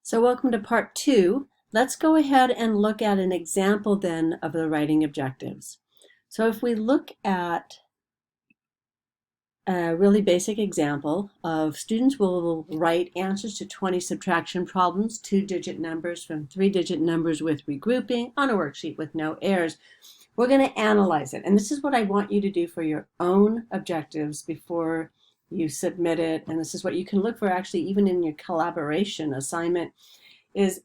So welcome to part 2. Let's go ahead and look at an example then of the writing objectives. So if we look at a really basic example of students will write answers to 20 subtraction problems, 2-digit numbers from 3-digit numbers with regrouping on a worksheet with no errors. We're going to analyze it. And this is what I want you to do for your own objectives before you submit it. And this is what you can look for actually even in your collaboration assignment is,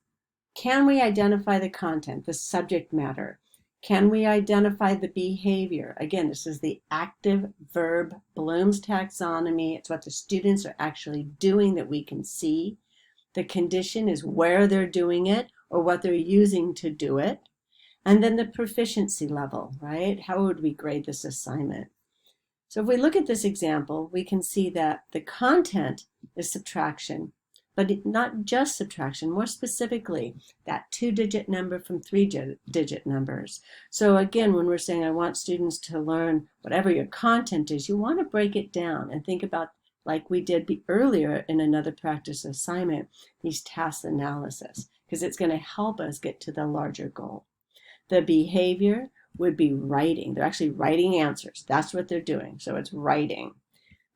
can we identify the content, the subject matter? Can we identify the behavior? Again, this is the active verb Bloom's taxonomy. It's what the students are actually doing that we can see. The condition is where they're doing it or what they're using to do it. And then the proficiency level, right? How would we grade this assignment? So if we look at this example, we can see that the content is subtraction, but not just subtraction, more specifically, that 2-digit number from 3-digit numbers. So again, when we're saying I want students to learn whatever your content is, you want to break it down and think about, like we did earlier in another practice assignment, these task analysis, because it's going to help us get to the larger goal. The behavior would be writing. They're actually writing answers. That's what they're doing. So it's writing.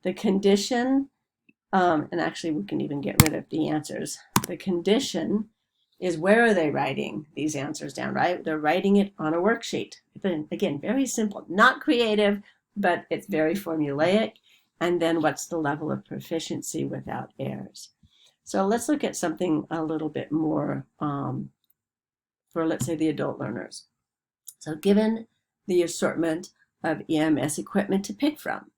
The condition, and actually we can even get rid of the answers. The condition is where are they writing these answers down, right? They're writing it on a worksheet. Again, very simple, not creative, but it's very formulaic. And then what's the level of proficiency without errors? So let's look at something a little bit more for, let's say, the adult learners. So given the assortment of EMS equipment to pick from,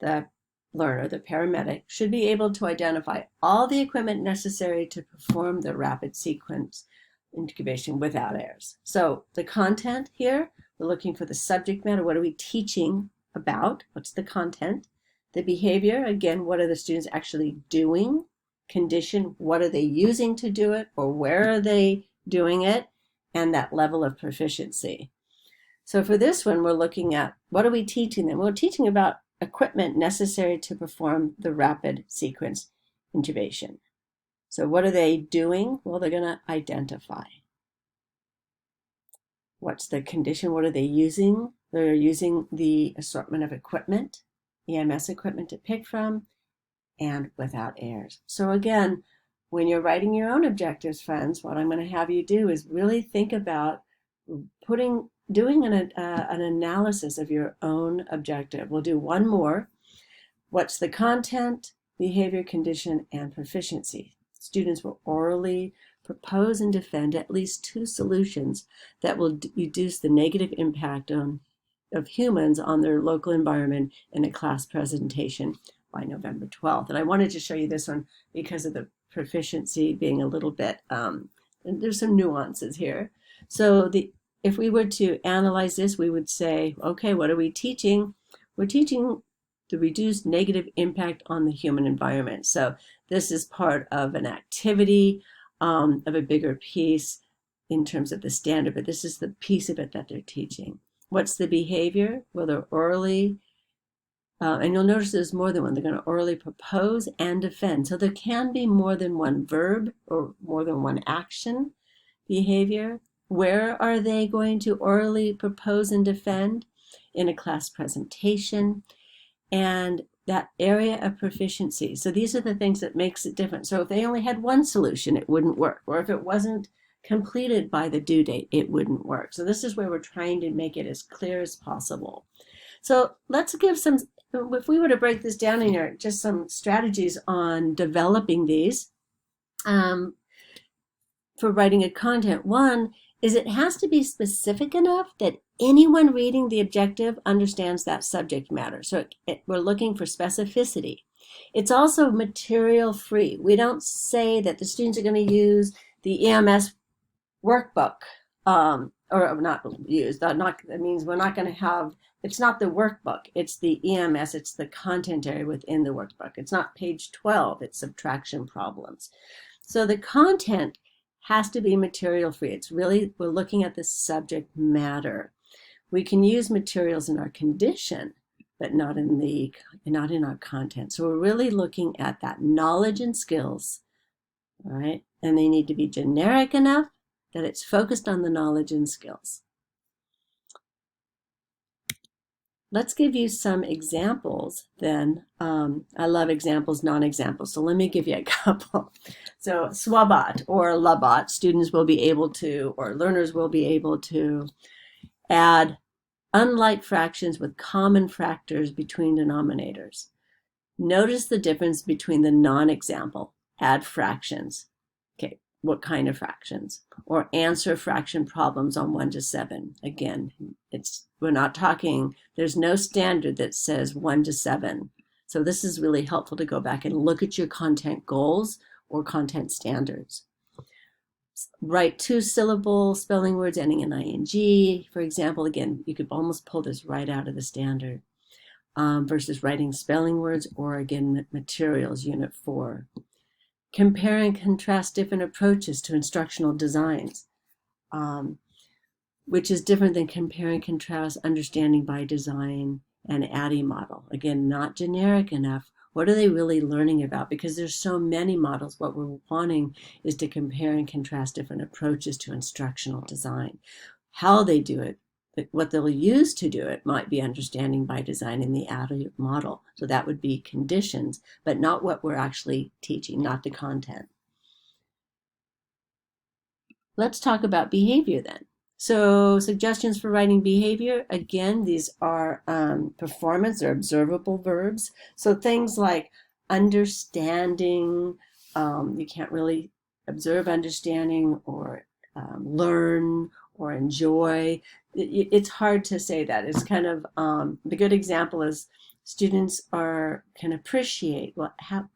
the learner, the paramedic, should be able to identify all the equipment necessary to perform the rapid sequence intubation without errors. So the content here, we're looking for the subject matter. What are we teaching about? What's the content? The behavior, again, what are the students actually doing? Condition, what are they using to do it, or where are they doing it? And that level of proficiency. So for this one, we're looking at what are we teaching them? We're teaching about equipment necessary to perform the rapid sequence intubation. So what are they doing? Well, they're going to identify. What's the condition? What are they using? They're using the assortment of equipment, EMS equipment to pick from, and without errors. So again, when you're writing your own objectives, friends, what I'm going to have you do is really think about doing an analysis of your own objective. We'll do one more. What's the content, behavior, condition, and proficiency? Students will orally propose and defend at least 2 solutions that will reduce the negative impact of humans on their local environment in a class presentation by November 12th. And I wanted to show you this one because of the proficiency being a little bit, there's some nuances here. So if we were to analyze this, we would say, okay, what are we teaching? We're teaching the reduced negative impact on the human environment. So this is part of an activity of a bigger piece in terms of the standard, but this is the piece of it that they're teaching. What's the behavior? Well, they're orally, and you'll notice there's more than one. They're going to orally propose and defend. So there can be more than one verb or more than one action behavior. Where are they going to orally propose and defend? In a class presentation. And that area of proficiency. So these are the things that makes it different. So if they only had one solution, it wouldn't work. Or if it wasn't completed by the due date, it wouldn't work. So this is where we're trying to make it as clear as possible. So let's give some, if we were to break this down in here, just some strategies on developing these for writing a content. One is it has to be specific enough that anyone reading the objective understands that subject matter. So we're looking for specificity. It's also material free. We don't say that the students are going to use the EMS workbook, or not use, that means we're not going to have, it's not the workbook, it's the EMS, it's the content area within the workbook. It's not page 12, it's subtraction problems. So the content has to be material free. It's really, we're looking at the subject matter. We can use materials in our condition, but not in our content. So we're really looking at that knowledge and skills all right? And they need to be generic enough that it's focused on the knowledge and skills. Let's give you some examples then. I love examples, non-examples. So let me give you a couple. So SWABOT or LABOT, students will be able to, or learners will be able to add unlike fractions with common factors between denominators. Notice the difference between the non-example, add fractions. Okay, what kind of fractions? Or answer fraction problems on 1 to 7. Again, we're not talking, there's no standard that says 1 to 7. So this is really helpful to go back and look at your content goals or content standards. Write 2-syllable spelling words ending in ing. For example, again, you could almost pull this right out of the standard. Versus writing spelling words, or again, materials, unit 4. Compare and contrast different approaches to instructional designs, which is different than compare and contrast understanding by design and ADDIE model. Again, not generic enough. What are they really learning about? Because there's so many models, what we're wanting is to compare and contrast different approaches to instructional design. How they do it, what they'll use to do it might be understanding by design in the ADDIE model. So that would be conditions, but not what we're actually teaching, not the content. Let's talk about behavior then. So suggestions for writing behavior, again, these are performance or observable verbs. So things like understanding, you can't really observe understanding, or learn or enjoy. It's hard to say that. It's kind of, the good example is students can appreciate, what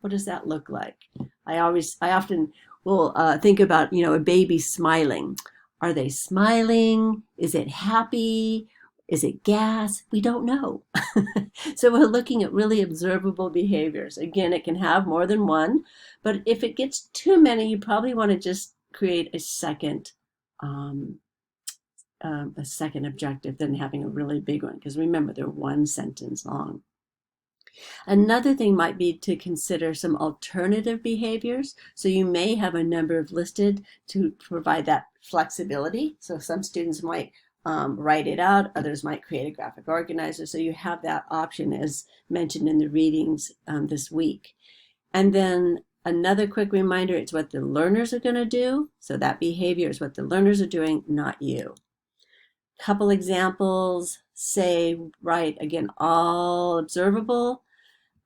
does that look like? I often will think about, a baby smiling. Are they smiling? Is it happy? Is it gas? We don't know. So we're looking at really observable behaviors. Again, it can have more than one, but if it gets too many, you probably want to just create a second objective than having a really big one, because remember, they're one sentence long. Another thing might be to consider some alternative behaviors. So you may have a number of listed to provide that flexibility. So some students might write it out, others might create a graphic organizer. So you have that option as mentioned in the readings this week. And then another quick reminder, it's what the learners are going to do. So that behavior is what the learners are doing, not you. Couple examples, say, write, again, all observable.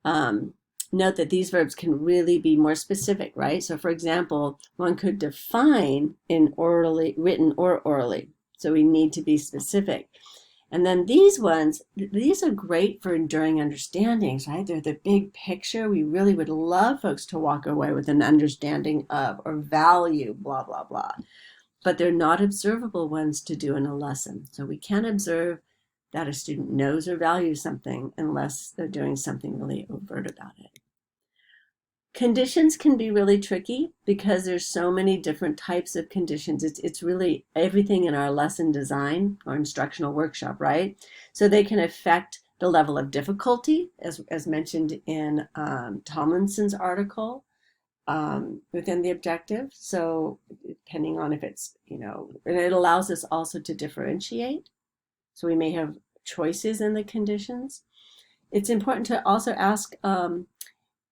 Note that these verbs can really be more specific, right? So for example, one could define in written or orally. So we need to be specific. And then these ones, these are great for enduring understandings, right? They're the big picture. We really would love folks to walk away with an understanding of or value, blah, blah, blah. But they're not observable ones to do in a lesson. So we can't observe that a student knows or values something unless they're doing something really overt about it. Conditions can be really tricky because there's so many different types of conditions. It's really everything in our lesson design or instructional workshop, right? So they can affect the level of difficulty, as mentioned in Tomlinson's article within the objective. So depending on if it's, and it allows us also to differentiate. So we may have choices in the conditions. It's important to also ask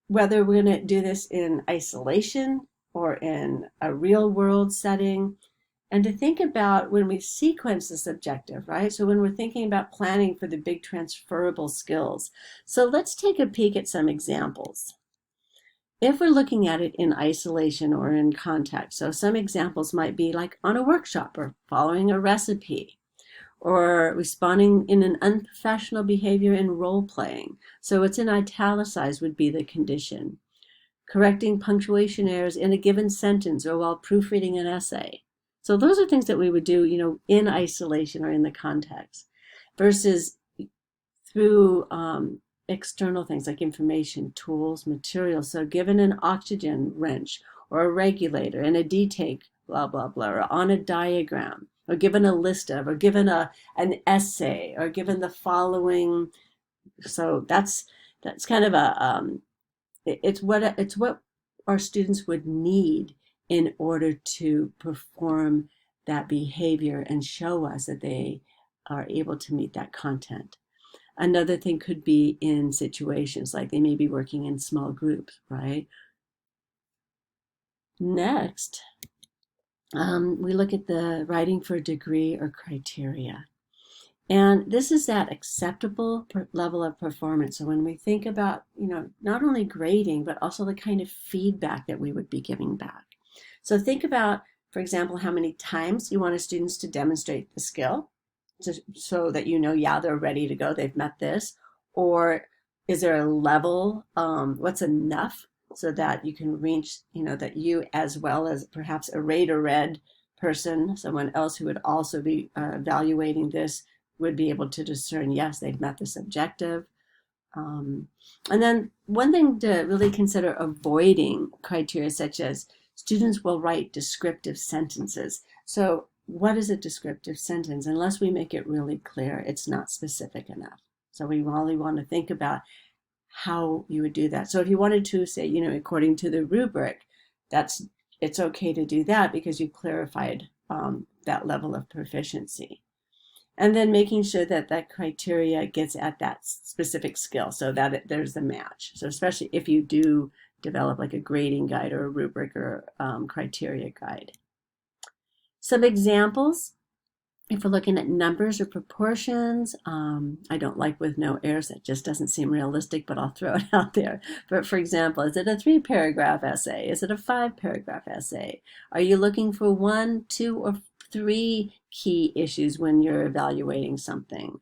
whether we're going to do this in isolation or in a real world setting, and to think about when we sequence this objective, right? So when we're thinking about planning for the big transferable skills. So let's take a peek at some examples. If we're looking at it in isolation or in context, so some examples might be like on a workshop or following a recipe, or responding in an unprofessional behavior in role playing. So it's in italicized would be the condition. Correcting punctuation errors in a given sentence or while proofreading an essay. So those are things that we would do, in isolation or in the context, versus through external things like information, tools, materials. So given an oxygen wrench or a regulator and a D-take, blah, blah, blah, or on a diagram, or given a list of, or given an essay, or given the following. So that's kind of it's what our students would need in order to perform that behavior and show us that they are able to meet that content. Another thing could be in situations like they may be working in small groups, right? Next, we look at the writing for a degree or criteria. And this is that acceptable level of performance. So when we think about, not only grading, but also the kind of feedback that we would be giving back. So think about, for example, how many times you want students to demonstrate the skill so that yeah, they're ready to go, they've met this. Or is there a level, what's enough so that you can reach, that you, as well as perhaps a rate or read person, someone else who would also be evaluating this, would be able to discern, yes, they've met this objective. And then one thing to really consider avoiding criteria such as students will write descriptive sentences. So what is a descriptive sentence? Unless we make it really clear, it's not specific enough. So we really want to think about how you would do that. So if you wanted to say, according to the rubric, it's okay to do that because you clarified that level of proficiency. And then making sure that that criteria gets at that specific skill so that there's a match. So especially if you do develop like a grading guide or a rubric or criteria guide. Some examples, if we're looking at numbers or proportions, I don't like with no errors. That just doesn't seem realistic, but I'll throw it out there. But for example, is it a 3-paragraph essay? Is it a 5-paragraph essay? Are you looking for 1, 2, or 3 key issues when you're evaluating something?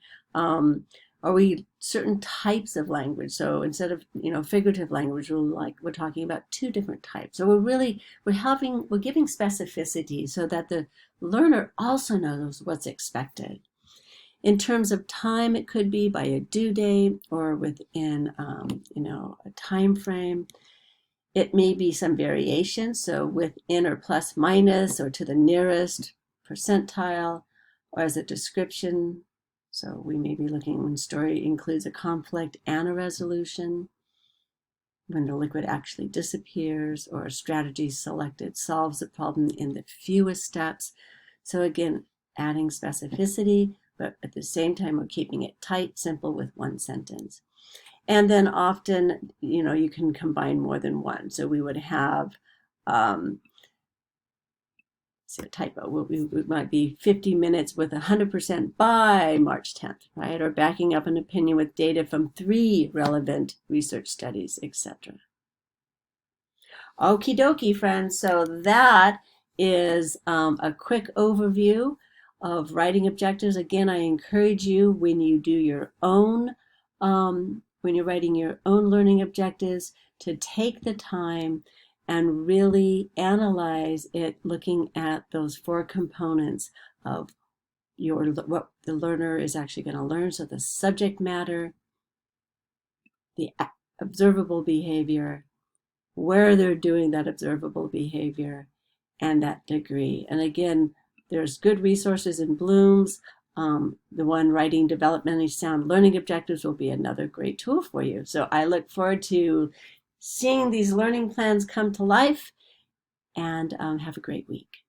Are we certain types of language? So instead of figurative language, we're talking about 2 different types. So we're giving specificity so that the learner also knows what's expected. In terms of time, it could be by a due date or within a time frame. It may be some variation, so within or plus minus or to the nearest percentile, or as a description. So we may be looking when story includes a conflict and a resolution, when the liquid actually disappears, or a strategy selected solves the problem in the fewest steps. So again, adding specificity, but at the same time, we're keeping it tight, simple with 1 sentence. And then often, you can combine more than one. So we would have, a typo, it might be 50 minutes with 100% by March 10th, right? Or backing up an opinion with data from 3 relevant research studies, etc. Okie dokie, friends. So that is a quick overview of writing objectives. Again, I encourage you when you do your own, when you're writing your own learning objectives, to take the time and really analyze it, looking at those 4 components of what the learner is actually going to learn. So the subject matter, the observable behavior, where they're doing that observable behavior, and that degree. And again, there's good resources in Bloom's. The one writing developmentally sound learning objectives will be another great tool for you. So I look forward to seeing these learning plans come to life, and have a great week.